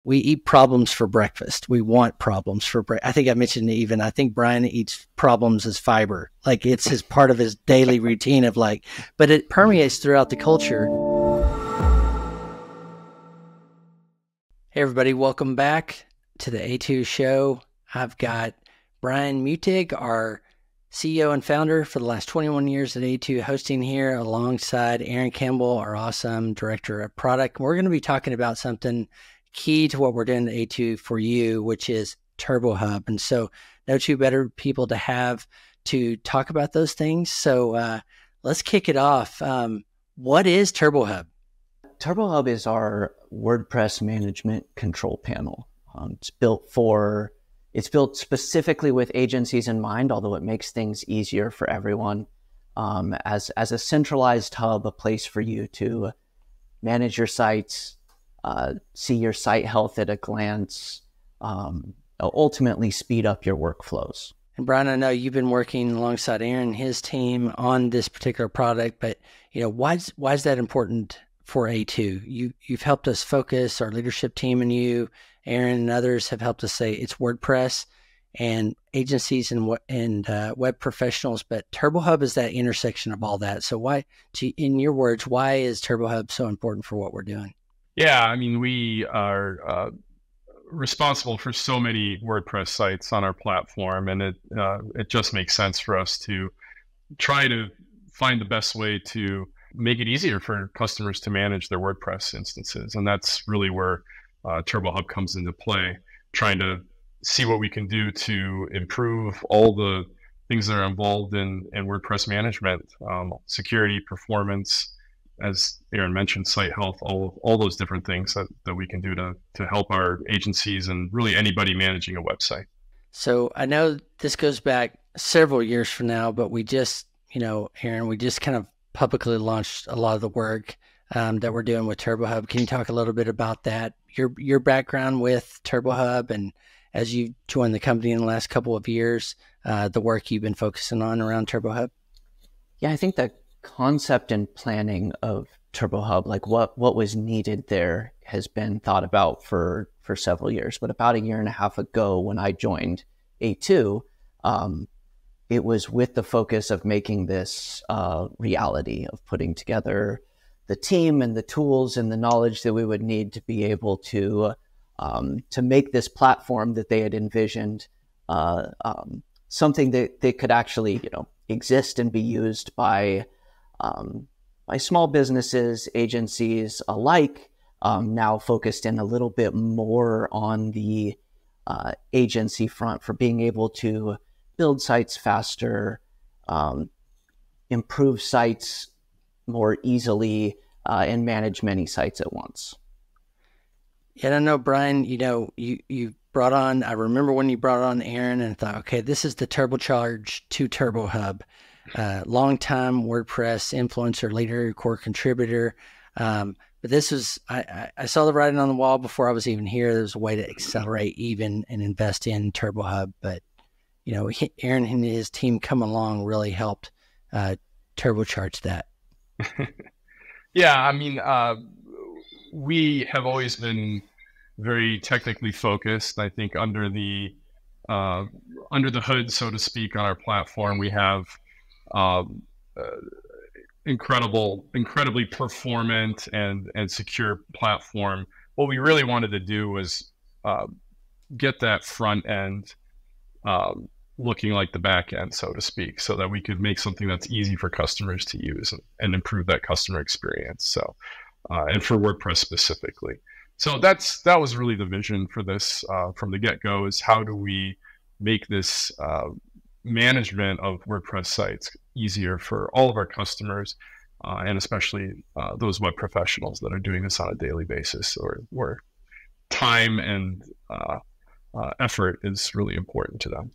We eat problems for breakfast. We want problems for breakfast. I think I mentioned I think Brian eats problems as fiber. Like it's his part of his daily routine of like, but it permeates throughout the culture. Hey everybody, welcome back to the A2 show. I've got Brian Mutig, our CEO and founder for the last 21 years at A2, hosting here alongside Aaron Campbell, our awesome director of product. We're going to be talking about something key to what we're doing at A2 for you, which is TurboHub. And so no two better people to have to talk about those things. So let's kick it off. What is TurboHub? TurboHub is our WordPress management control panel. It's built specifically with agencies in mind, although it makes things easier for everyone. As a centralized hub, a place for you to manage your sites, see your site health at a glance, ultimately speed up your workflows. And Brian, I know you've been working alongside Aaron and his team on this particular product, but why is that important for A2? You've helped us focus, our leadership team and you, Aaron and others have helped us say it's WordPress and agencies and web professionals, but TurboHub is that intersection of all that. So in your words, why is TurboHub so important for what we're doing? Yeah, I mean, we are responsible for so many WordPress sites on our platform, and it just makes sense for us to try to find the best way to make it easier for customers to manage their WordPress instances. And that's really where TurboHub comes into play, trying to see what we can do to improve all the things that are involved in WordPress management, security, performance, as Aaron mentioned, site health, all those different things that we can do to help our agencies and really anybody managing a website. So I know this goes back several years from now, but we just, Aaron, we just kind of publicly launched a lot of the work that we're doing with TurboHub. Can you talk a little bit about that? Your background with TurboHub, and as you joined the company in the last couple of years, the work you've been focusing on around TurboHub? Yeah, I think the concept and planning of TurboHub, like what was needed there, has been thought about for several years. But about a year and a half ago, when I joined A2, it was with the focus of making this reality, of putting together the team and the tools and the knowledge that we would need to be able to make this platform that they had envisioned something that could actually exist and be used by small businesses, agencies alike, now focused in a little bit more on the agency front for being able to build sites faster, improve sites more easily, and manage many sites at once. Yeah, I know, Brian, you brought on, I remember when you brought on Aaron and thought, okay, this is the turbocharge to TurboHub. Long-time WordPress influencer, leader, core contributor. But this was, I saw the writing on the wall before I was even here. There was a way to accelerate even and invest in TurboHub. But, Aaron and his team come along really helped turbocharge that. Yeah, I mean, we have always been very technically focused. I think under the hood, so to speak, on our platform, we have incredibly performant and secure platform. What we really wanted to do was get that front end looking like the back end, so to speak, so that we could make something that's easy for customers to use and improve that customer experience. So, and for WordPress specifically. So that was really the vision for this from the get-go, is how do we make this management of WordPress sites easier for all of our customers, and especially those web professionals that are doing this on a daily basis, or where time and effort is really important to them.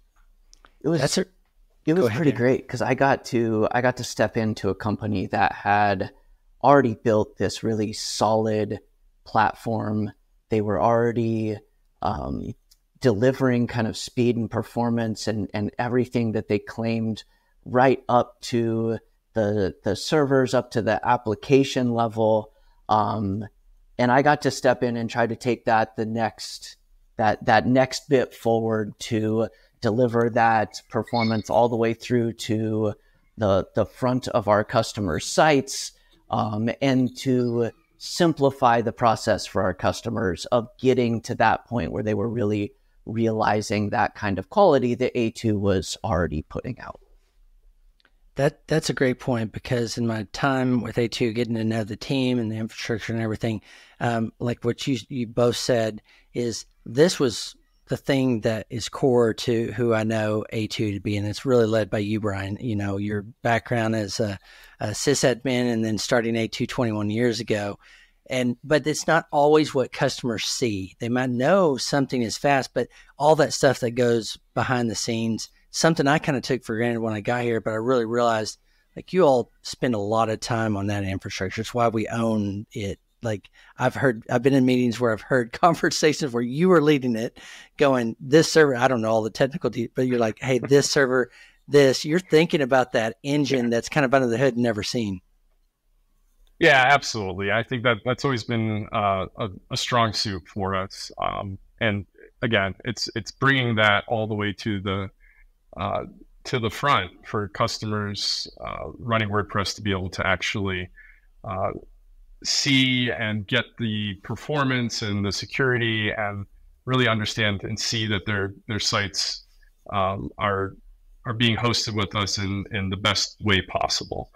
It was pretty great because I got to step into a company that had already built this really solid platform. They were already delivering kind of speed and performance and everything that they claimed, right up to the servers, up to the application level. And I got to step in and try to take that that next bit forward to deliver that performance all the way through to the front of our customers' sites, and to simplify the process for our customers of getting to that point where they were really realizing that kind of quality that A2 was already putting out. That's a great point, because in my time with A2, getting to know the team and the infrastructure and everything, like what you both said, is this was the thing that is core to who I know A2 to be, and it's really led by you, Brian. You know, your background as a sysadmin and then starting A2 21 years ago. But it's not always what customers see. They might know something is fast, but all that stuff that goes behind the scenes, something I kind of took for granted when I got here, but I really realized, like, you all spend a lot of time on that infrastructure. It's why we own it. Like, I've been in meetings where I've heard conversations where you were leading it, going, this server, I don't know all the technical details, but you're like, hey, this server, you're thinking about that engine that's kind of under the hood and never seen. Yeah, absolutely. I think that's always been a strong suit for us. And again, it's bringing that all the way to the front for customers running WordPress to be able to actually see and get the performance and the security, and really understand and see that their sites are being hosted with us in the best way possible.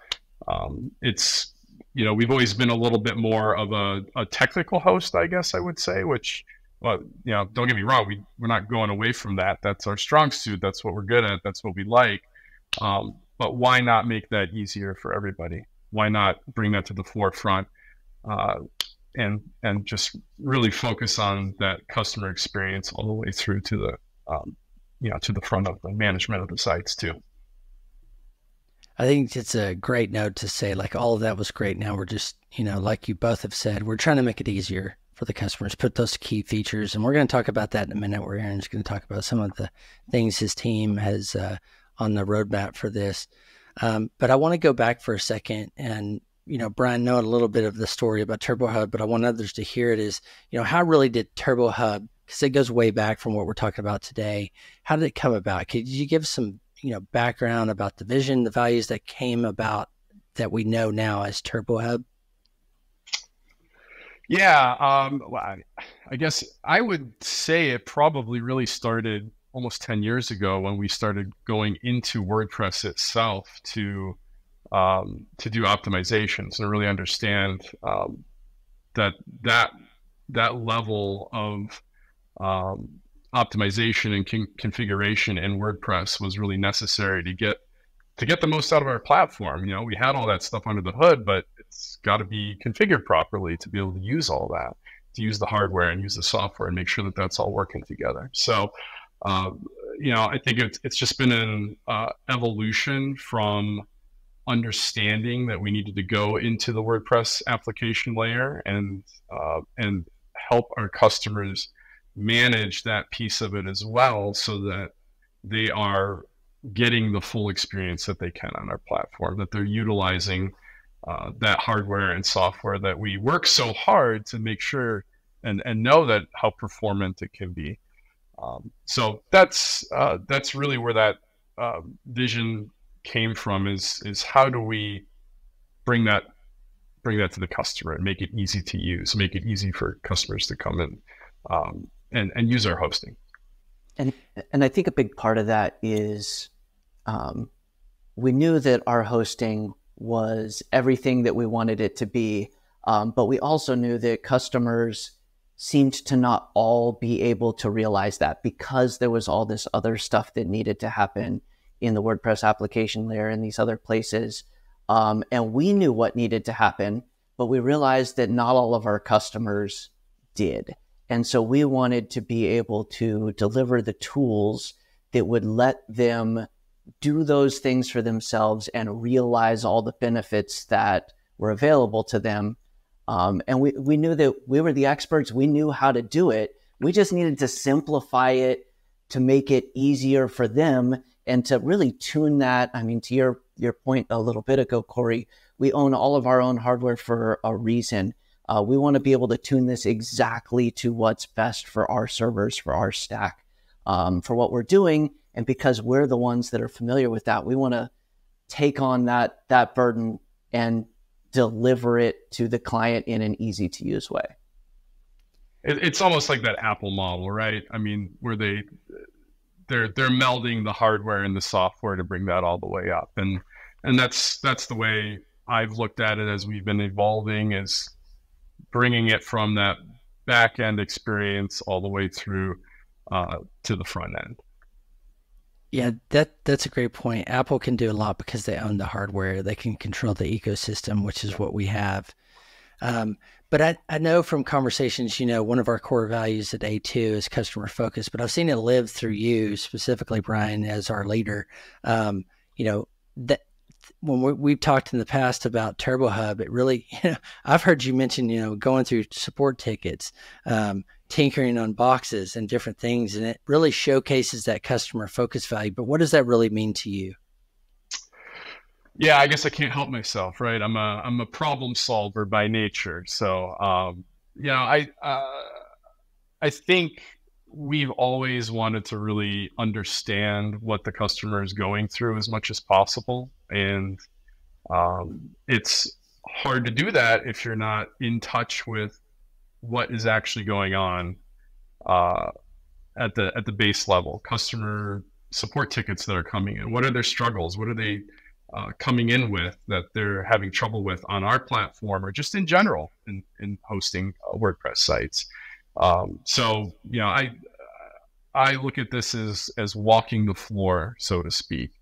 It's, you know, we've always been a little bit more of a technical host, I guess I would say, which, well, you know, don't get me wrong, we're not going away from that. That's our strong suit. That's what we're good at. That's what we like. But why not make that easier for everybody? Why not bring that to the forefront, and just really focus on that customer experience all the way through to the to the front of the management of the sites too. I think it's a great note to say, like, all of that was great. Now we're just, you know, like you both have said, we're trying to make it easier for the customers, put those key features. And we're going to talk about that in a minute, where Aaron's going to talk about some of the things his team has on the roadmap for this. But I want to go back for a second. And, you know, Brian, know a little bit of the story about TurboHub, but I want others to hear it is, you know, how really did TurboHub, because it goes way back from what we're talking about today, how did it come about? Could you give some, you know, background about the vision, the values that came about that we know now as TurboHub? Yeah, well, I guess I would say it probably really started almost 10 years ago when we started going into WordPress itself to do optimizations and really understand that level of optimization and configuration in WordPress was really necessary to get the most out of our platform. You know, we had all that stuff under the hood, but it's got to be configured properly to be able to use all that, to use the hardware and use the software and make sure that that's all working together. So, you know, I think it's just been an evolution from understanding that we needed to go into the WordPress application layer and help our customers manage that piece of it as well, so that they are getting the full experience that they can on our platform, that they're utilizing that hardware and software that we work so hard to make sure and know that how performant it can be. So that's really where that vision came from, is how do we bring that to the customer and make it easy to use, make it easy for customers to come in and use our hosting. And I think a big part of that is we knew that our hosting was everything that we wanted it to be, but we also knew that customers seemed to not all be able to realize that, because there was all this other stuff that needed to happen in the WordPress application layer and these other places. And we knew what needed to happen, but we realized that not all of our customers did. And so we wanted to be able to deliver the tools that would let them do those things for themselves and realize all the benefits that were available to them. And we knew that we were the experts. We knew how to do it. We just needed to simplify it to make it easier for them and to really tune that. I mean, to your point a little bit ago, Corey, we own all of our own hardware for a reason. We want to be able to tune this exactly to what's best for our servers, for our stack, for what we're doing. And because we're the ones that are familiar with that, we want to take on that burden and deliver it to the client in an easy to use way. It's almost like that Apple model, right? I mean, where they're melding the hardware and the software to bring that all the way up, and that's the way I've looked at it as we've been evolving, is bringing it from that back end experience all the way through to the front end. Yeah, that's a great point. Apple can do a lot because they own the hardware. They can control the ecosystem, which is what we have. But I know from conversations, one of our core values at A2 is customer focus, but I've seen it live through you specifically, Brian, as our leader. That when we've talked in the past about TurboHub, it really, I've heard you mention, going through support tickets, tinkering on boxes and different things, and it really showcases that customer focus value. But what does that really mean to you? Yeah, I guess I can't help myself, right? I'm a problem solver by nature. So, I think we've always wanted to really understand what the customer is going through as much as possible. And it's hard to do that if you're not in touch with what is actually going on at the base level. Customer support tickets that are coming in. What are their struggles? What are they coming in with that they're having trouble with on our platform, or just in general in hosting WordPress sites? So I look at this as walking the floor, so to speak,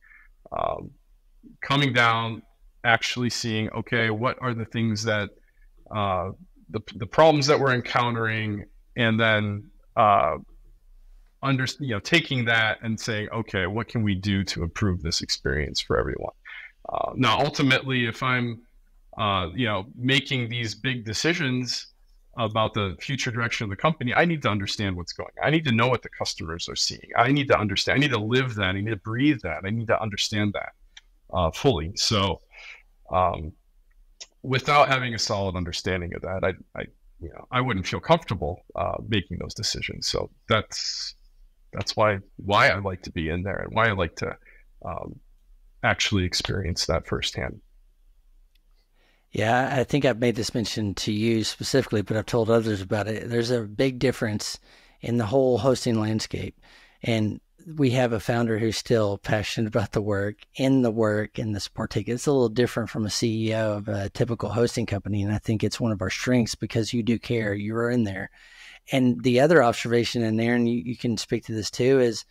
coming down, actually seeing, okay, what are the things that the problems that we're encountering, and then taking that and saying, okay, what can we do to improve this experience for everyone? Now, ultimately, if I'm making these big decisions about the future direction of the company, I need to understand what's going on. I need to know what the customers are seeing. I need to understand. I need to live that. I need to breathe that. I need to understand that fully. So, without having a solid understanding of that, I wouldn't feel comfortable making those decisions. So that's why I like to be in there, and why I like to actually experience that firsthand. Yeah, I think I've made this mention to you specifically, but I've told others about it. There's a big difference in the whole hosting landscape. And we have a founder who's still passionate about the work and the support ticket. It's a little different from a CEO of a typical hosting company. And I think it's one of our strengths because you do care. You are in there. And the other observation, and Aaron, you can speak to this too, is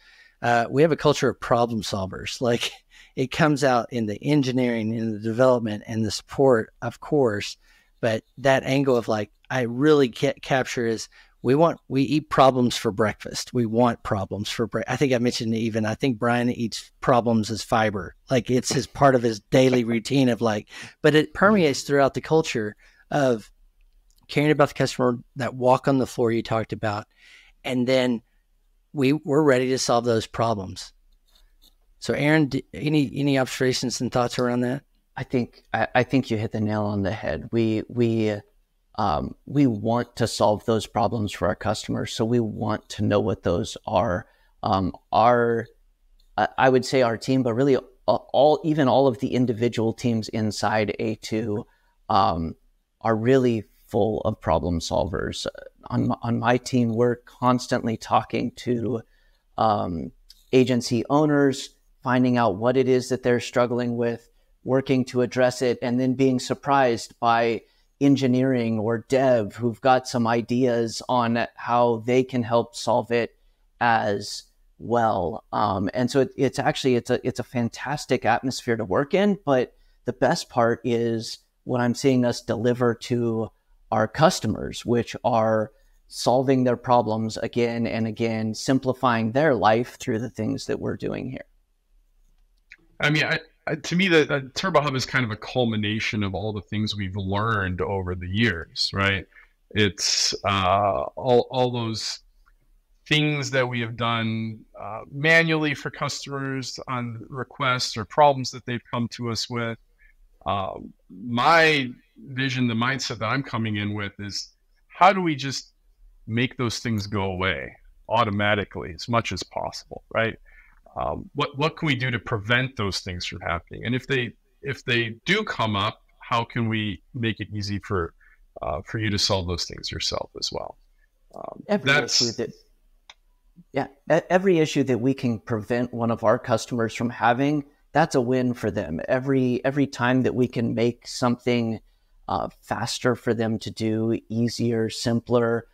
we have a culture of problem solvers. Like, it comes out in the engineering, in the development, and the support, of course. But that angle of I really capture is we eat problems for breakfast. We want problems for breakfast. I think I mentioned I think Brian eats problems as fiber. It's his part of his daily routine of but it permeates throughout the culture of caring about the customer, that walk on the floor you talked about. And then we're ready to solve those problems. So, Aaron, any observations and thoughts around that? I think you hit the nail on the head. We want to solve those problems for our customers, so we want to know what those are. I would say our team, but really all of the individual teams inside A2 are really full of problem solvers. On my team, we're constantly talking to agency owners, finding out what it is that they're struggling with, working to address it, and then being surprised by engineering or dev who've got some ideas on how they can help solve it as well. And so it's a fantastic atmosphere to work in. But the best part is what I'm seeing us deliver to our customers, which are solving their problems again and again, simplifying their life through the things that we're doing here. I mean, to me, the TurboHub is kind of a culmination of all the things we've learned over the years, right? It's all those things that we have done manually for customers on requests or problems that they've come to us with, My vision, the mindset that I'm coming in with is, how do we just make those things go away automatically as much as possible, right? What can we do to prevent those things from happening? And if they do come up, how can we make it easy for you to solve those things yourself as well? Every issue that we can prevent one of our customers from having, that's a win for them. Every time that we can make something faster for them to do, easier, simpler,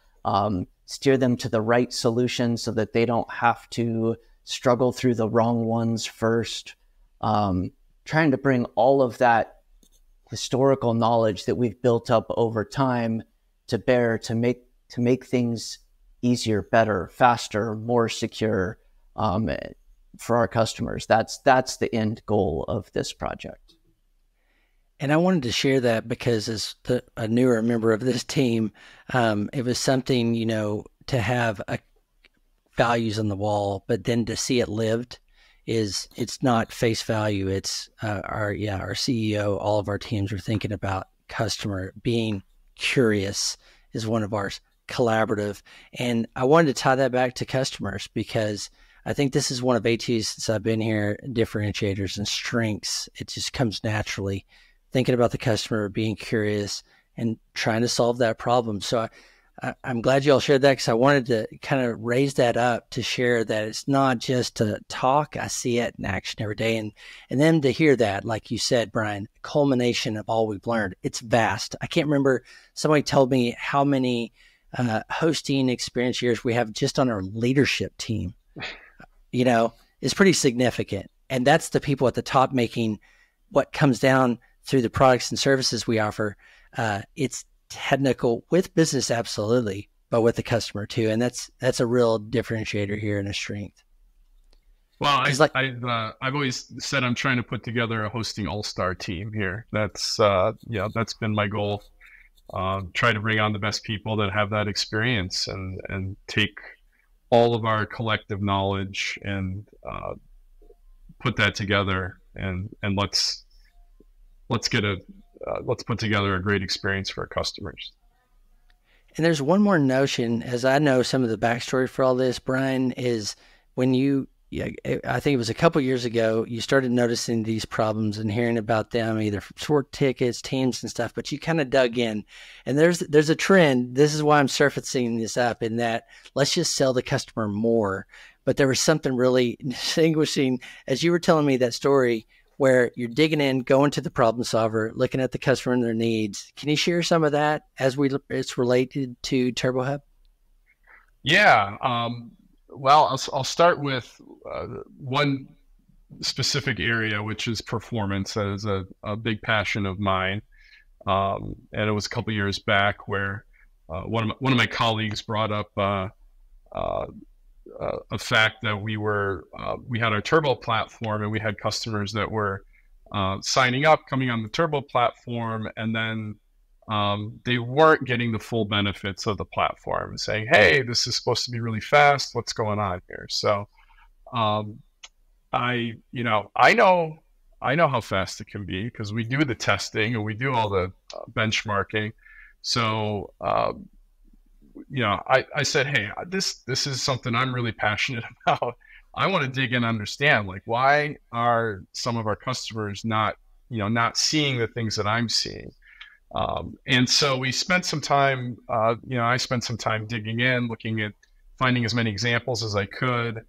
steer them to the right solution so that they don't have to struggle through the wrong ones first. Trying to bring all of that historical knowledge that we've built up over time to bear to make things easier, better, faster, more secure for our customers. That's the end goal of this project. And I wanted to share that because as a newer member of this team, it was something, to have values on the wall, but then to see it lived it's not face value. It's our CEO, all of our teams are thinking about customer. Being curious is one of ours, collaborative. And I wanted to tie that back to customers because I think this is one of AT's, since I've been here, differentiators and strengths. It just comes naturally, thinking about the customer, being curious, and trying to solve that problem. So I'm glad you all shared that because I wanted to kind of raise that up to share that it's not just to talk. I see it in action every day. And then to hear that, like you said, Brian, culmination of all we've learned. It's vast. I can't remember. Somebody told me how many hosting experience years we have just on our leadership team. Is pretty significant. And that's the people at the top making what comes down through the products and services we offer. It's technical with business, absolutely, but with the customer too. And that's a real differentiator here and a strength. Well, I've always said I'm trying to put together a hosting all-star team here. That's been my goal. Try to bring on the best people that have that experience and take all of our collective knowledge and put that together and let's put together a great experience for our customers. And there's one more notion, as I know some of the backstory for all this, Brian, is when I think it was a couple of years ago, you started noticing these problems and hearing about them either from support tickets, teams and stuff, but you kind of dug in. And there's a trend. This is why I'm surfacing this up, in that let's just sell the customer more. But there was something really distinguishing as you were telling me that story, where you're digging in, going to the problem solver, looking at the customer and their needs. Can you share some of that as it's related to TurboHub? Yeah. Well, I'll start with one specific area, which is performance. That is a big passion of mine. And it was a couple of years back where one of my colleagues brought up a fact that we had our Turbo platform and we had customers that were signing up, coming on the Turbo platform, and then they weren't getting the full benefits of the platform, saying, "Hey, this is supposed to be really fast. What's going on here?" So I know how fast it can be because we do the testing and we do all the benchmarking. So I said, "Hey, this is something I'm really passionate about. I want to dig in and understand, like, why are some of our customers not seeing the things that I'm seeing?" And so we spent some time, I spent some time digging in, looking at finding as many examples as I could.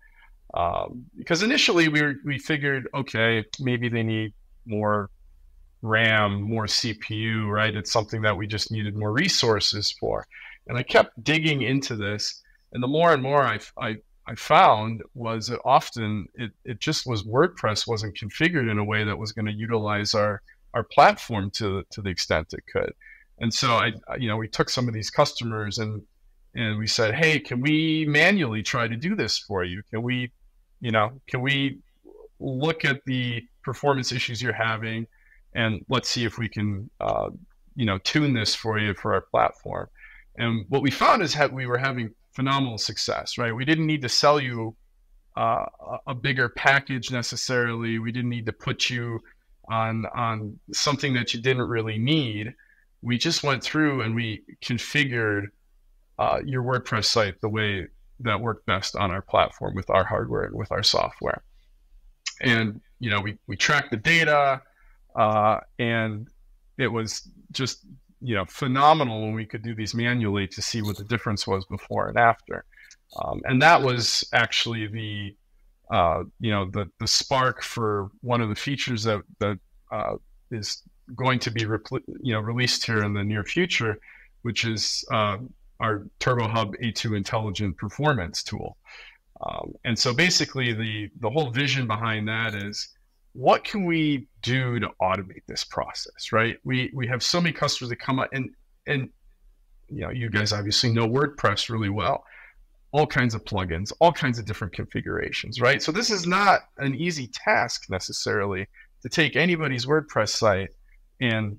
Because initially we figured, okay, maybe they need more RAM, more CPU, right? It's something that we just needed more resources for. And I kept digging into this, and the more and more I found was that often it just was WordPress wasn't configured in a way that was going to utilize our platform to the extent it could. And so we took some of these customers and we said, "Hey, can we manually try to do this for you? Can we look at the performance issues you're having, and let's see if we can tune this for you for our platform." And what we found is that we were having phenomenal success, right? We didn't need to sell you a bigger package necessarily. We didn't need to put you on something that you didn't really need, we just went through and we configured your WordPress site the way that worked best on our platform with our hardware and with our software. And we tracked the data, and it was just phenomenal when we could do these manually to see what the difference was before and after. And that was actually the spark for one of the features that is going to be released here in the near future, which is our TurboHub A2 Intelligent Performance tool. And so basically the whole vision behind that is, what can we do to automate this process, right? We have so many customers that come up and you guys obviously know WordPress really well, all kinds of plugins, all kinds of different configurations, right? So this is not an easy task necessarily to take anybody's WordPress site and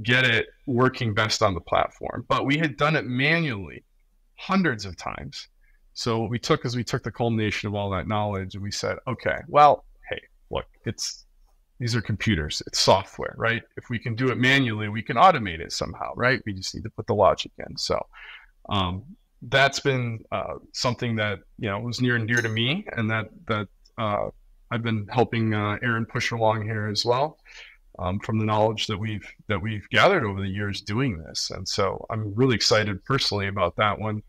get it working best on the platform. But we had done it manually hundreds of times. So what we took is we took the culmination of all that knowledge and we said, okay, well, hey, look, these are computers, it's software, right? If we can do it manually, we can automate it somehow, right? We just need to put the logic in. So that's been something that was near and dear to me, and that I've been helping Aaron push along here as well, from the knowledge that we've gathered over the years doing this. And so I'm really excited personally about that one,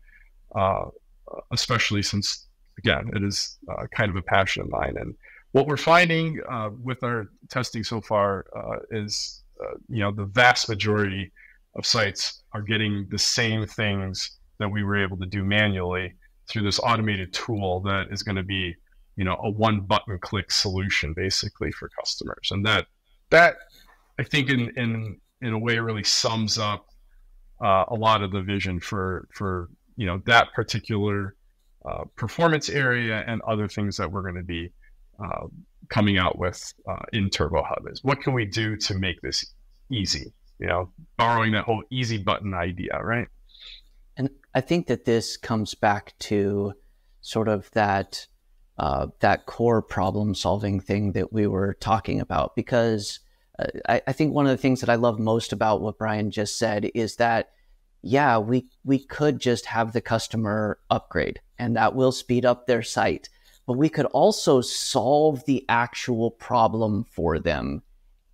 especially since, again, it is kind of a passion of mine. And what we're finding with our testing so far is the vast majority of sites are getting the same things that we were able to do manually through this automated tool that is going to be a one button click solution basically for customers. And that I think in a way really sums up a lot of the vision for that particular performance area and other things that we're going to be coming out with in TurboHub. Is what can we do to make this easy? Borrowing that whole easy button idea, right? And I think that this comes back to sort of that core problem solving thing that we were talking about, because I think one of the things that I love most about what Brian just said is that, yeah, we could just have the customer upgrade and that will speed up their site, but we could also solve the actual problem for them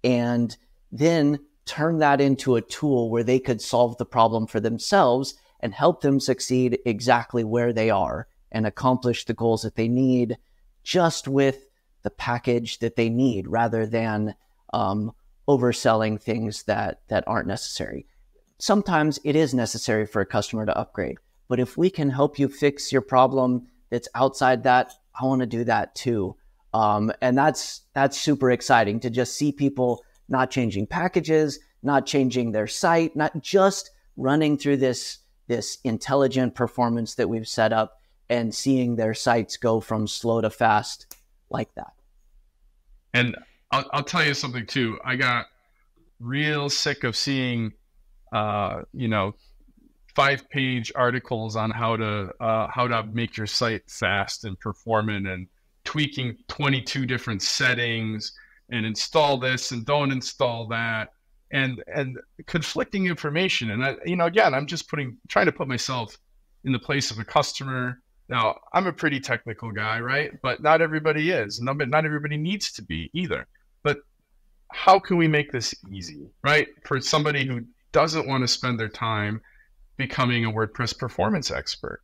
and then turn that into a tool where they could solve the problem for themselves and help them succeed exactly where they are and accomplish the goals that they need just with the package that they need, rather than overselling things that aren't necessary. Sometimes it is necessary for a customer to upgrade, but if we can help you fix your problem that's outside that, I want to do that too. And that's super exciting to just see people not changing packages, not changing their site, not just running through this intelligent performance that we've set up and seeing their sites go from slow to fast like that. And I'll tell you something too. I got real sick of seeing, 5-page articles on how to make your site fast and performant, and tweaking 22 different settings and install this and don't install that, and conflicting information. And again, I'm just trying to put myself in the place of a customer. Now, I'm a pretty technical guy, right? But not everybody is. Not everybody needs to be either. But how can we make this easy, right? For somebody who doesn't want to spend their time becoming a WordPress performance expert.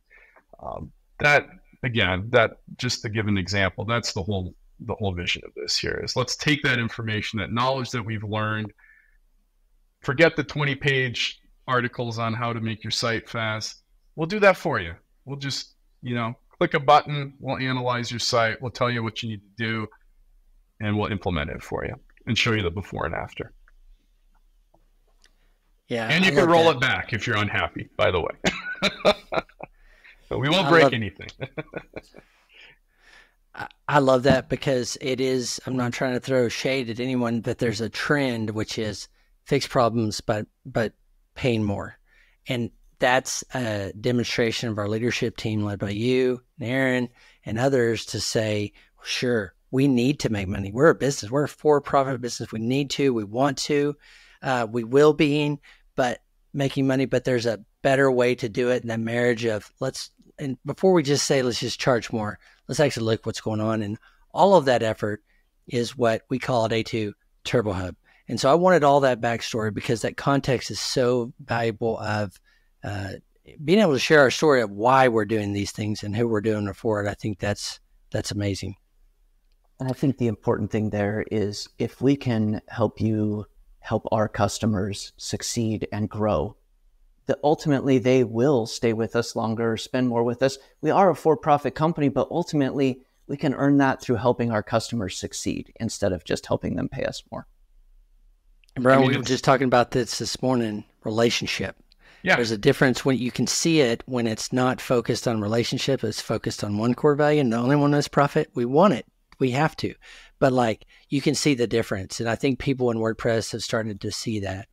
That just to give an example, that's the whole vision of this here is, let's take that information, that knowledge that we've learned, forget the 20-page articles on how to make your site fast. We'll do that for you. We'll just, click a button, we'll analyze your site, we'll tell you what you need to do, and we'll implement it for you and show you the before and after. Yeah. And you can roll it back if you're unhappy, by the way. But we won't break anything. I love that, because it is, I'm not trying to throw shade at anyone, but there's a trend which is fix problems, but paying more. And that's a demonstration of our leadership team led by you and Aaron and others to say, sure, we need to make money. We're a business. We're a for-profit business. We need to. We want to. We will be, but making money. But there's a better way to do it, and that marriage of and before we just say let's just charge more, let's actually look what's going on, and all of that effort is what we call at A2 TurboHub. And so I wanted all that backstory because that context is so valuable of being able to share our story of why we're doing these things and who we're doing it for. And I think that's amazing. And I think the important thing there is if we can help our customers succeed and grow, that ultimately they will stay with us longer, spend more with us. We are a for-profit company, but ultimately we can earn that through helping our customers succeed instead of just helping them pay us more. And Brian, we were just talking about this morning, relationship. Yeah. There's a difference when you can see it when it's not focused on relationship, it's focused on one core value, and the only one is profit. We want it. We have to. But like you can see the difference. And I think people in WordPress have started to see that.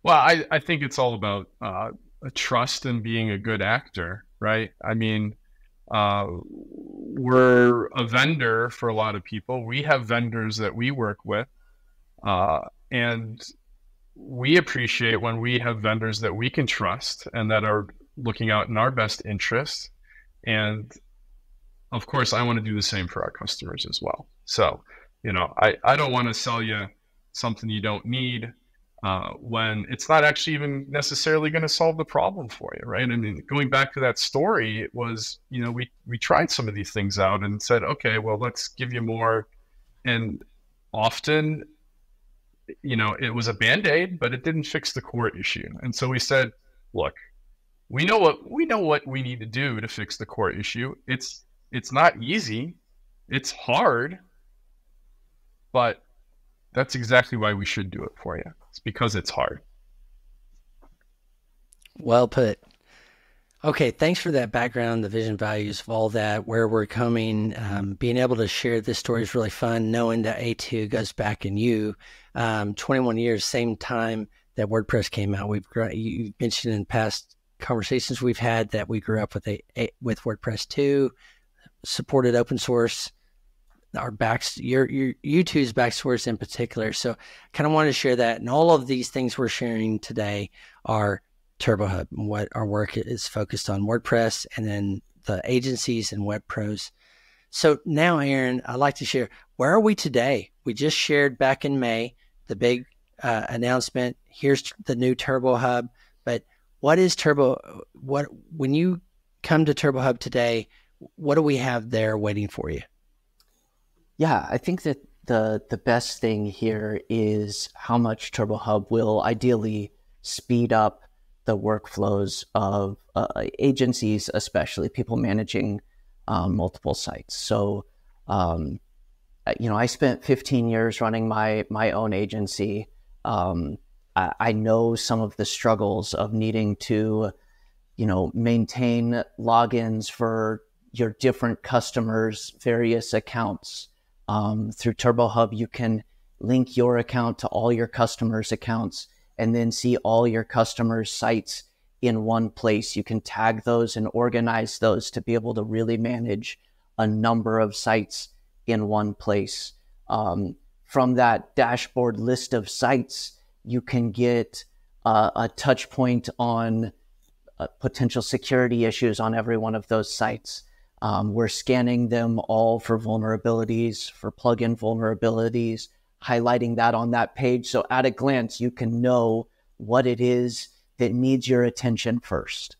Well, I think it's all about a trust and being a good actor, right? I mean, we're a vendor for a lot of people. We have vendors that we work with, and we appreciate when we have vendors that we can trust and that are looking out in our best interest. And of course, I want to do the same for our customers as well. So, I don't want to sell you something you don't need when it's not actually even necessarily going to solve the problem for you, right? I mean, going back to that story, it was, we tried some of these things out and said, okay, well, let's give you more. And often, it was a Band-Aid, but it didn't fix the core issue. And so we said, look, we know what we need to do to fix the core issue. It's not easy. It's hard, but that's exactly why we should do it for you. It's because it's hard. Well put. Okay, thanks for that background, the vision, values of all that, where we're coming. Being able to share this story is really fun, knowing that A2 goes back in 21 years, same time that WordPress came out. You mentioned in past conversations we've had that we grew up with WordPress 2, supported open source. Your U2's backstories in particular. So kind of wanted to share that. And all of these things we're sharing today are TurboHub and what our work is focused on, WordPress and then the agencies and web pros. So now, Aaron, I'd like to share, where are we today? We just shared back in May, the big announcement. Here's the new TurboHub. But what is when you come to TurboHub today, what do we have there waiting for you? Yeah, I think that the best thing here is how much TurboHub will ideally speed up the workflows of agencies, especially people managing multiple sites. So, I spent 15 years running my own agency. I know some of the struggles of needing to, maintain logins for your different customers' various accounts. Through TurboHub, you can link your account to all your customers' accounts and then see all your customers' sites in one place. You can tag those and organize those to be able to really manage a number of sites in one place. From that dashboard list of sites, you can get a touch point on potential security issues on every one of those sites. We're scanning them all for vulnerabilities, for plugin vulnerabilities, highlighting that on that page. So at a glance, you can know what it is that needs your attention first.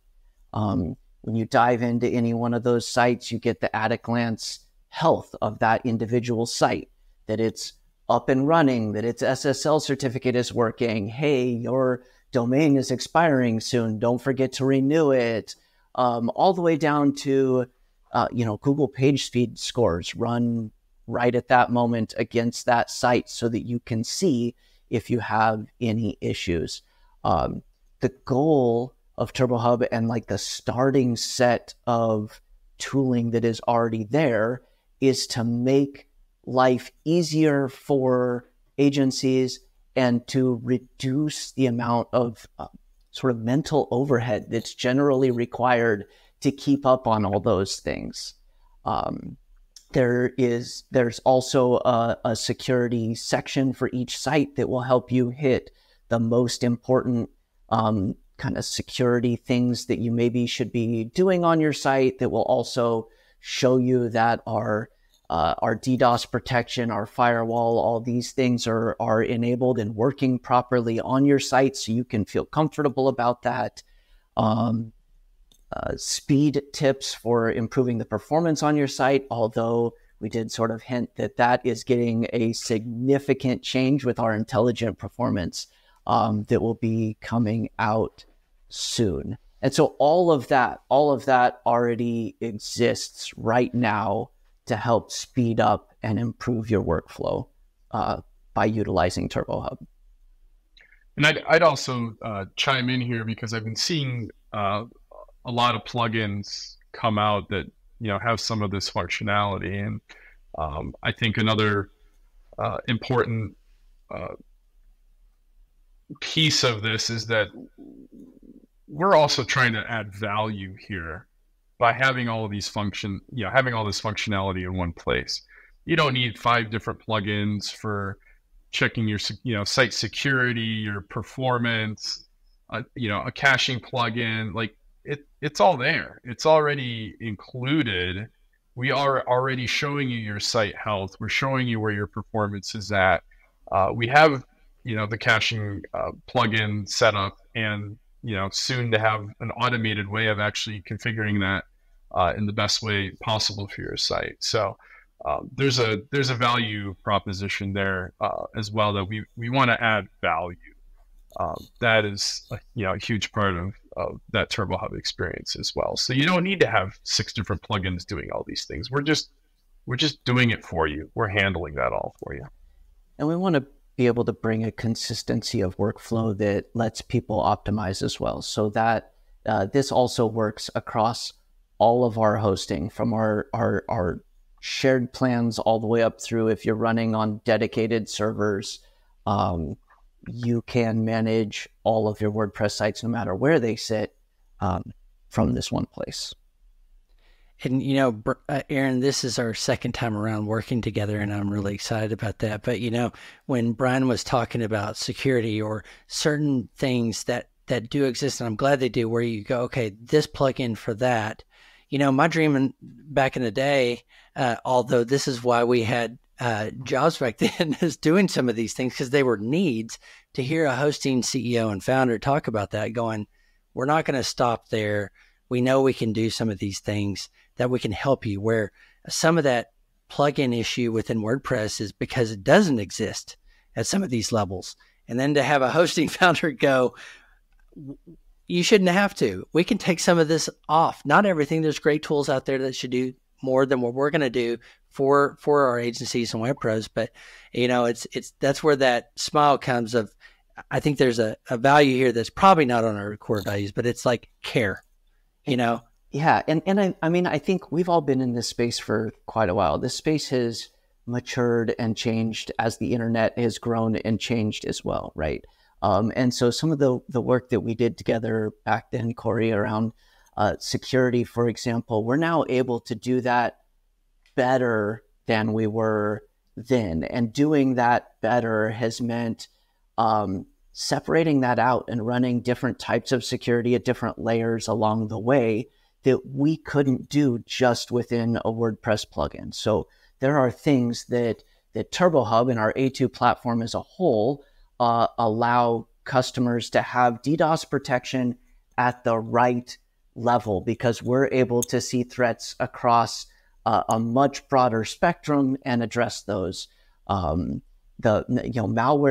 When you dive into any one of those sites, you get the at a glance health of that individual site, that it's up and running, that its SSL certificate is working. Hey, your domain is expiring soon. Don't forget to renew it. All the way down to Google page speed scores run right at that moment against that site so that you can see if you have any issues. The goal of TurboHub and like the starting set of tooling that is already there is to make life easier for agencies and to reduce the amount of sort of mental overhead that's generally required to keep up on all those things. There's also a security section for each site that will help you hit the most important kind of security things that you maybe should be doing on your site, that will also show you that our DDoS protection, our firewall, all these things are enabled and working properly on your site, so you can feel comfortable about that. Speed tips for improving the performance on your site, although we did sort of hint that that is getting a significant change with our intelligent performance that will be coming out soon. And so all of that already exists right now to help speed up and improve your workflow by utilizing TurboHub. And I'd also chime in here, because I've been seeing a lot of plugins come out that have some of this functionality, and I think another important piece of this is that we're also trying to add value here by having all of these having all this functionality in one place. You don't need 5 different plugins for checking your site security, your performance, a caching plugin. Like it's all there. It's already included. We are already showing you your site health. We're showing you where your performance is at. We have the caching plugin set up, and soon to have an automated way of actually configuring that in the best way possible for your site. So there's a value proposition there as well, that we want to add value. That is a huge part of that TurboHub experience as well. So you don't need to have 6 different plugins doing all these things. We're just doing it for you. We're handling that all for you. And we want to be able to bring a consistency of workflow that lets people optimize as well, so that this also works across all of our hosting, from our shared plans all the way up through, if you're running on dedicated servers, you can manage all of your WordPress sites no matter where they sit from this one place. And, Aaron, this is our second time around working together, and I'm really excited about that. But, when Brian was talking about security or certain things that do exist, and I'm glad they do, where you go, okay, this plugin for that. My dream back in the day, although this is why we had jobs back then, is doing some of these things because they were needs. To hear a hosting CEO and founder talk about that, going, we're not going to stop there. We know we can do some of these things that we can help you, where some of that plugin issue within WordPress is because it doesn't exist at some of these levels. And then to have a hosting founder go, you shouldn't have to. We can take some of this off. Not everything. There's great tools out there that should do more than what we're going to do for our agencies and web pros. But, it's that's where that smile comes of, I think there's a value here that's probably not on our core values, but it's like care, Yeah. And I think we've all been in this space for quite a while. This space has matured and changed as the internet has grown and changed as well, right? And so some of the work that we did together back then, Corey, around security, for example, we're now able to do that better than we were then. And doing that better has meant separating that out and running different types of security at different layers along the way that we couldn't do just within a WordPress plugin. So there are things that TurboHub and our A2 platform as a whole allow customers to have DDoS protection at the right level, because we're able to see threats across a much broader spectrum and address those. Malware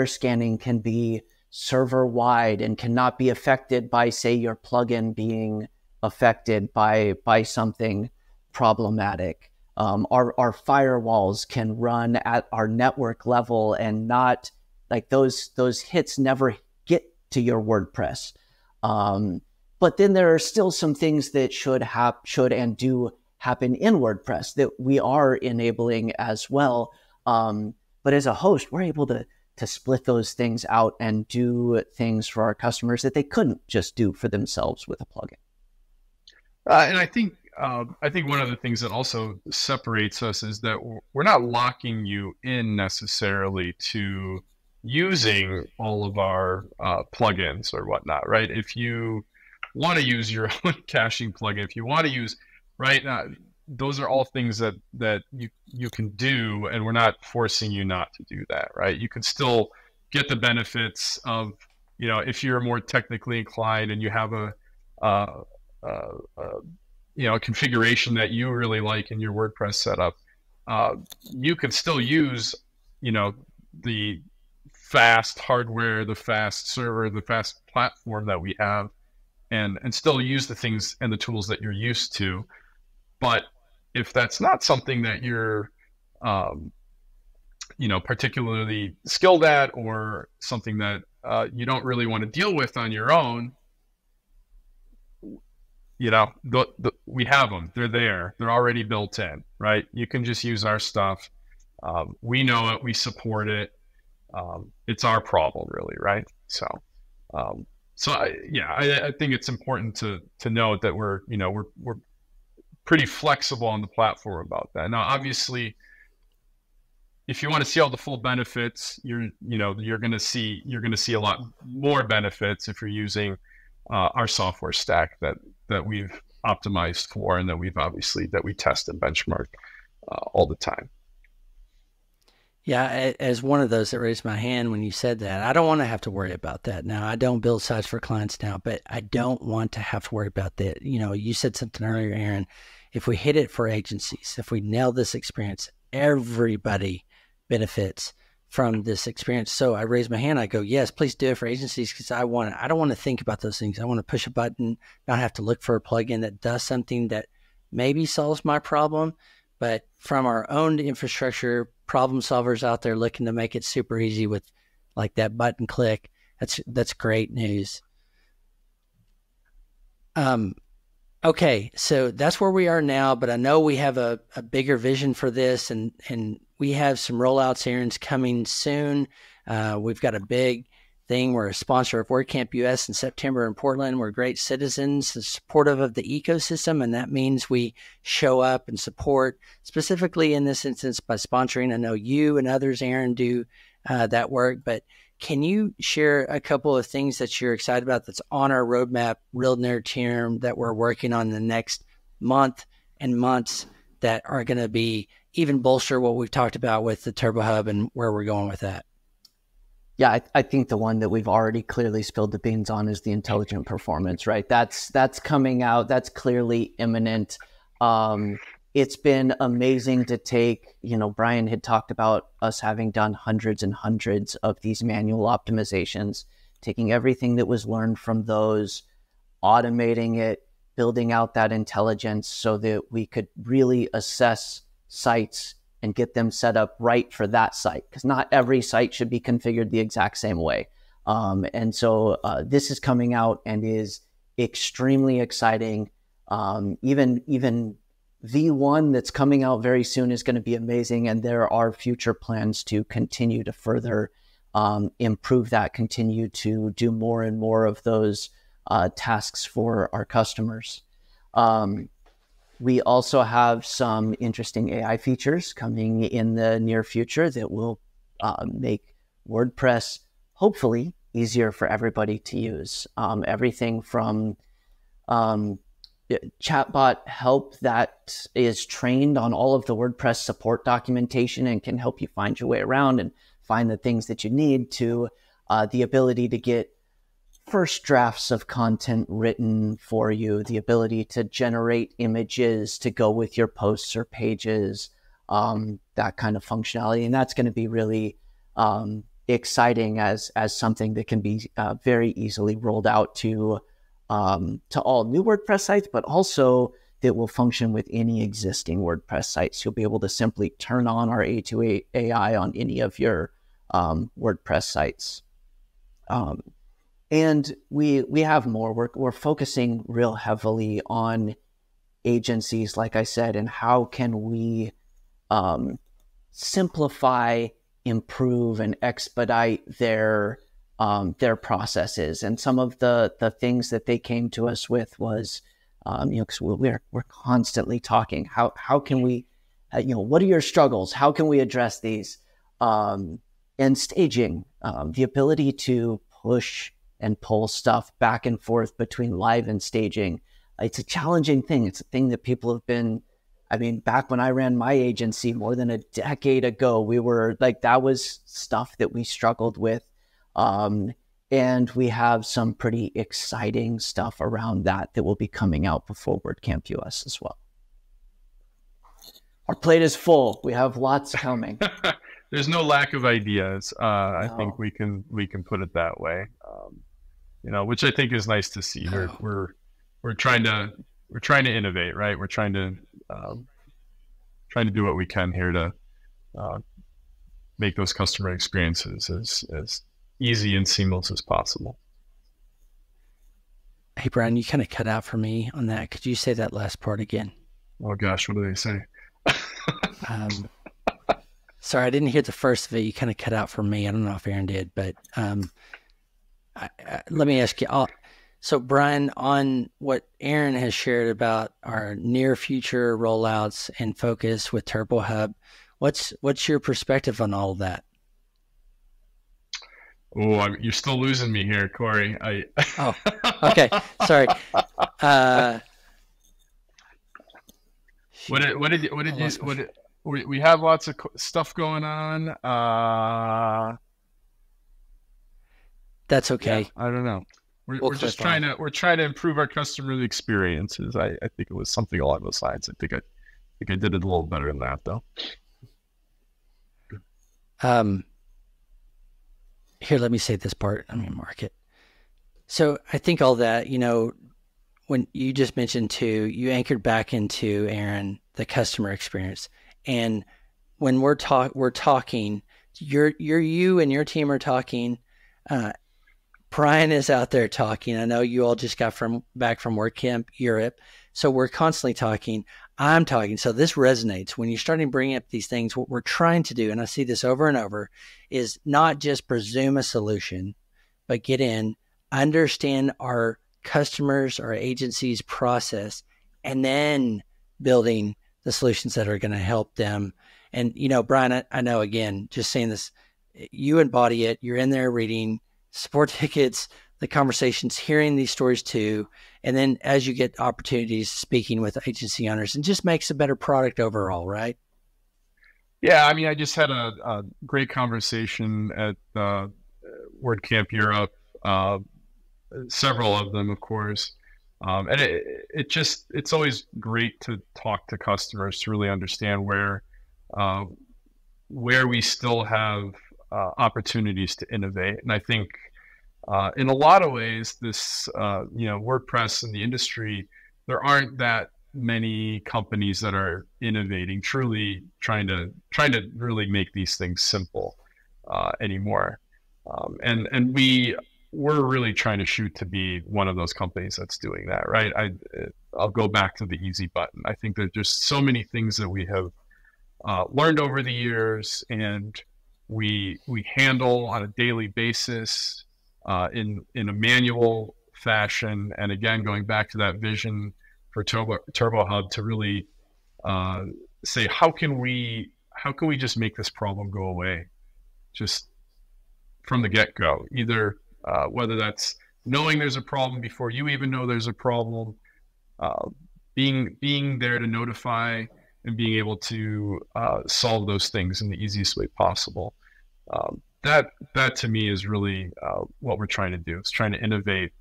scanning can be server-wide and cannot be affected by, say, your plugin being affected by something problematic. Our firewalls can run at our network level, and not like those hits never get to your WordPress. But then there are still some things that should and do happen in WordPress that we are enabling as well. But as a host, we're able to split those things out and do things for our customers that they couldn't just do for themselves with a plugin. And I think I think one of the things that also separates us is that we're not locking you in necessarily to using all of our plugins or whatnot, right? If you want to use your own caching plugin, if you want to use, right, those are all things that you can do, and we're not forcing you not to do that, right? You can still get the benefits of, if you're more technically inclined and you have a configuration that you really like in your WordPress setup, you can still use, the fast hardware, the fast server, the fast platform that we have, and still use the things and the tools that you're used to. But if that's not something that you're, particularly skilled at, or something that you don't really want to deal with on your own, we have them. They're there. They're already built in, right? You can just use our stuff. We know it. We support it. It's our problem, really, right? So, I think it's important to note that we're pretty flexible on the platform about that. Now, obviously, if you want to see all the full benefits, you're going to see a lot more benefits if you're using our software stack that we've optimized for, and that we test and benchmark all the time. Yeah, as one of those that raised my hand when you said that, I don't want to have to worry about that. Now, I don't build sites for clients now, but I don't want to have to worry about that. You said something earlier, Aaron. If we hit it for agencies, if we nail this experience, everybody benefits from this experience. So I raise my hand. I go, yes, please do it for agencies, because I don't want to think about those things. I want to push a button, not have to look for a plugin that does something that maybe solves my problem. But from our own infrastructure, problem solvers out there looking to make it super easy with like that button click, that's great news. Okay, so that's where we are now, but I know we have a bigger vision for this, and we have some rollouts, Aaron's coming soon. We've got a big thing. We're a sponsor of WordCamp US in September in Portland. We're great citizens, supportive of the ecosystem, and that means we show up and support, specifically in this instance by sponsoring. I know you and others, Aaron, do that work, but can you share a couple of things that you're excited about that's on our roadmap, real near term, that we're working on the next month and months that are going to be even bolster what we've talked about with the TurboHub and where we're going with that? Yeah, I think the one that we've already clearly spilled the beans on is the intelligent performance, right? That's coming out. That's clearly imminent. It's been amazing to take, Brian had talked about us having done hundreds and hundreds of these manual optimizations, taking everything that was learned from those, automating it, building out that intelligence so that we could really assess sites and get them set up right for that site, because not every site should be configured the exact same way. And so this is coming out and is extremely exciting. Even V1 that's coming out very soon is going to be amazing. And there are future plans to continue to further improve that, continue to do more and more of those tasks for our customers. We also have some interesting AI features coming in the near future that will make WordPress hopefully easier for everybody to use. Everything from chatbot help that is trained on all of the WordPress support documentation and can help you find your way around and find the things that you need, to the ability to get first drafts of content written for you, the ability to generate images to go with your posts or pages, that kind of functionality. And that's going to be really exciting as something that can be very easily rolled out to all new WordPress sites, but also that will function with any existing WordPress sites. You'll be able to simply turn on our A2A AI on any of your WordPress sites. And we have more. We're focusing real heavily on agencies, like I said, and how can we simplify, improve, and expedite their processes. And some of the things that they came to us with was Because we're constantly talking. How can we, what are your struggles? How can we address these? And staging, the ability to push and pull stuff back and forth between live and staging. It's a challenging thing. It's a thing that people have been, back when I ran my agency more than a decade ago, we were like, that was stuff that we struggled with. And we have some pretty exciting stuff around that will be coming out before WordCamp US as well. Our plate is full. We have lots coming. There's no lack of ideas. No. I think we can put it that way. Which I think is nice to see. We're trying to innovate, right? We're trying to do what we can here to make those customer experiences as easy and seamless as possible. Hey, Brian, you kind of cut out for me on that. Could you say that last part again? Oh gosh, what do they say? Sorry, I didn't hear the first of it. You kind of cut out for me. I don't know if Aaron did, but let me ask you. So, Brian, on what Aaron has shared about our near future rollouts and focus with TurboHub, what's your perspective on all of that? Oh, you're still losing me here, Corey. Oh, okay. Sorry. We have lots of stuff going on. That's okay. Yeah, I don't know. We're just trying to improve our customer experiences. I think it was something along those lines. I think I did it a little better than that, though. Here, let me say this part. I'm going to mark it. So I think all that, when you just mentioned too, you anchored back into, Aaron, the customer experience. And when we're talking, you and your team are talking. Brian is out there talking. I know you all just got back from WordCamp Europe. So we're constantly talking. I'm talking. So this resonates. When you're starting to bring up these things, what we're trying to do, and I see this over and over, is not just presume a solution, but get in, understand our customers, our agency's process, and then building the solutions that are going to help them. And, Brian, I know, again, just saying this, you embody it. You're in there reading support tickets, the conversations, hearing these stories too. And then as you get opportunities, speaking with agency owners, and just makes a better product overall, right? Yeah, I just had a great conversation at WordCamp Europe, several of them, of course. And it's always great to talk to customers to really understand where we still have opportunities to innovate. And I think in a lot of ways, this WordPress and the industry, there aren't that many companies that are innovating, truly trying to really make these things simple anymore. And we're really trying to shoot to be one of those companies that's doing that, right? I'll go back to the easy button. I think there's just so many things that we have learned over the years, and we handle on a daily basis in a manual fashion. And again, going back to that vision for TurboHub to really say, how can we just make this problem go away, just from the get-go? Either whether that's knowing there's a problem before you even know there's a problem, being there to notify and being able to solve those things in the easiest way possible. That to me is really what we're trying to do. Is trying to innovate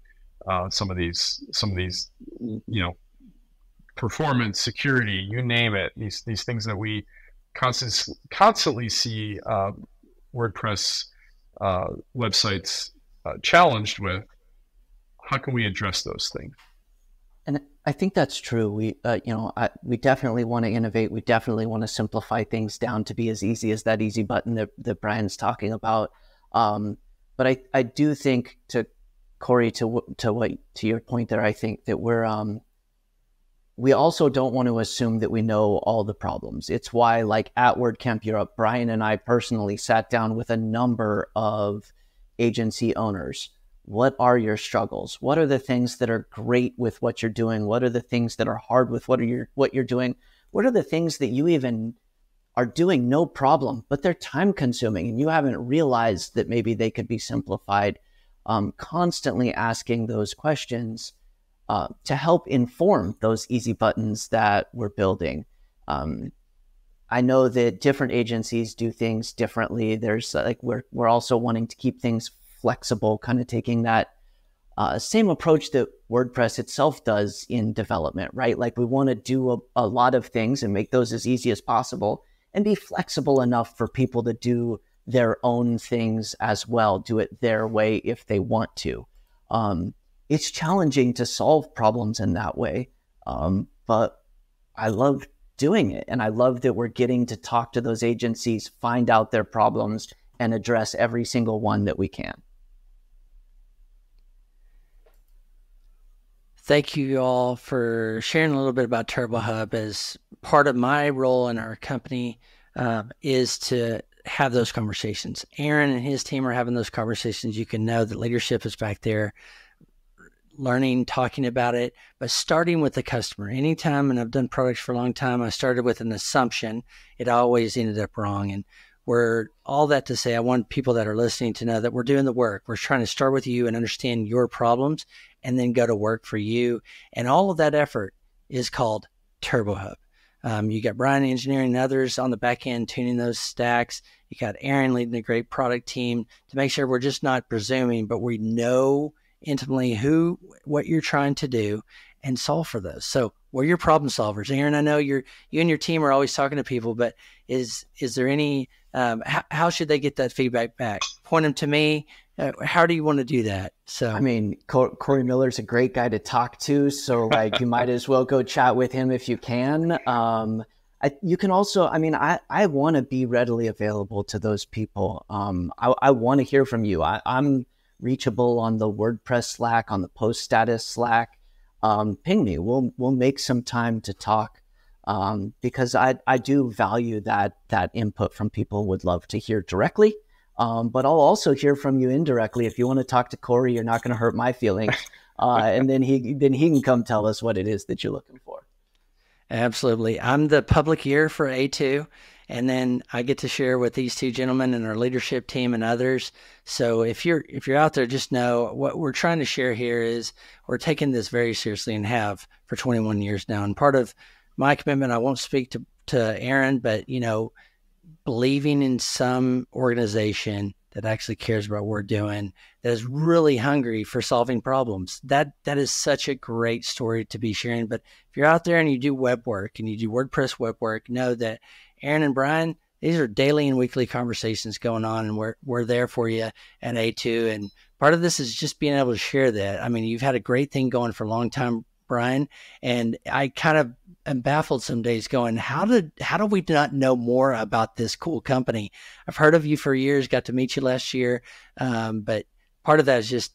some of these performance, security, you name it. These things that we constantly see WordPress websites challenged with. How can we address those things? And I think that's true. We definitely want to innovate. We definitely want to simplify things down to be as easy as that easy button that Brian's talking about. But I do think, to Corey, to your point there, I think that we also don't want to assume that we know all the problems. It's why, like at WordCamp Europe, Brian and I personally sat down with a number of agency owners, what are your struggles? What are the things that are great with what you're doing? What are the things that are hard with what you're doing? What are the things that you even are doing no problem, but they're time consuming and you haven't realized that maybe they could be simplified? Constantly asking those questions to help inform those easy buttons that we're building. I know that different agencies do things differently. There's we're also wanting to keep things flexible, kind of taking that same approach that WordPress itself does in development, right? Like we want to do a lot of things and make those as easy as possible and be flexible enough for people to do their own things as well, do it their way if they want to. It's challenging to solve problems in that way, but I love doing it. And I love that we're getting to talk to those agencies, find out their problems, and address every single one that we can. Thank you all for sharing a little bit about TurboHub. As part of my role in our company is to have those conversations. Aaron and his team are having those conversations. You can know that leadership is back there learning, talking about it, but starting with the customer. Anytime, and I've done products for a long time, I started with an assumption. It always ended up wrong. And we're all that to say, I want people that are listening to know that we're doing the work. We're trying to start with you and understand your problems and then go to work for you. And all of that effort is called TurboHub. You got Brian engineering and others on the back end tuning those stacks. You got Aaron leading a great product team to make sure we're just not presuming, but we know intimately what you're trying to do and solve for those. So we're your problem solvers. Aaron, I know you and your team are always talking to people, but is there any, how should they get that feedback back? Point them to me. How do you want to do that? So, I mean, Corey Miller's a great guy to talk to. So like you might as well go chat with him if you can. You can also, I want to be readily available to those people. I want to hear from you. I'm reachable on the WordPress Slack, on the post status Slack. Ping me. We'll make some time to talk because I do value that input from people. Would love to hear directly. But I'll also hear from you indirectly. If you want to talk to Corey, you're not going to hurt my feelings. And then he can come tell us what it is that you're looking for. Absolutely. I'm the public ear for A2, and then I get to share with these two gentlemen and our leadership team and others. So if you're out there, just know what we're trying to share here is we're taking this very seriously and have for 21 years now. And part of my commitment, I won't speak to Aaron, but believing in some organization that actually cares about what we're doing, that is really hungry for solving problems. That is such a great story to be sharing. But if you're out there and you do web work and you do WordPress web work, know that Aaron and Brian, these are daily and weekly conversations going on, and we're there for you at A2. And part of this is just being able to share that. I mean, you've had a great thing going for a long time, Brian, and I kind of am baffled some days going, how do we not know more about this cool company? I've heard of you for years, got to meet you last year. But part of that is just,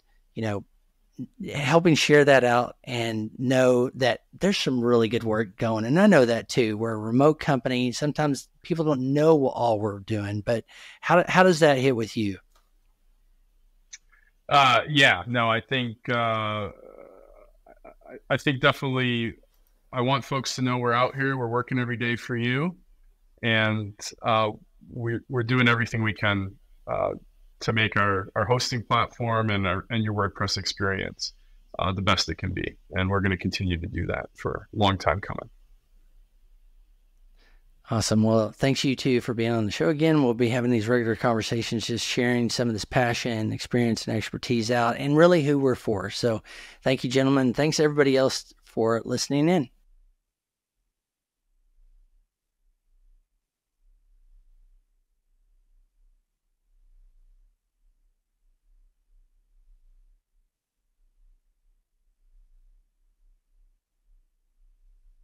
helping share that out and know that there's some really good work going. And I know that too. We're a remote company. Sometimes people don't know what all we're doing, but how does that hit with you? I think definitely I want folks to know we're out here, we're working every day for you, and we're doing everything we can to make our hosting platform and your WordPress experience the best it can be. And we're going to continue to do that for a long time coming. Awesome. Well, thanks you two for being on the show again. We'll be having these regular conversations, just sharing some of this passion, experience, and expertise out, and really who we're for. So thank you, gentlemen. Thanks everybody else for listening in.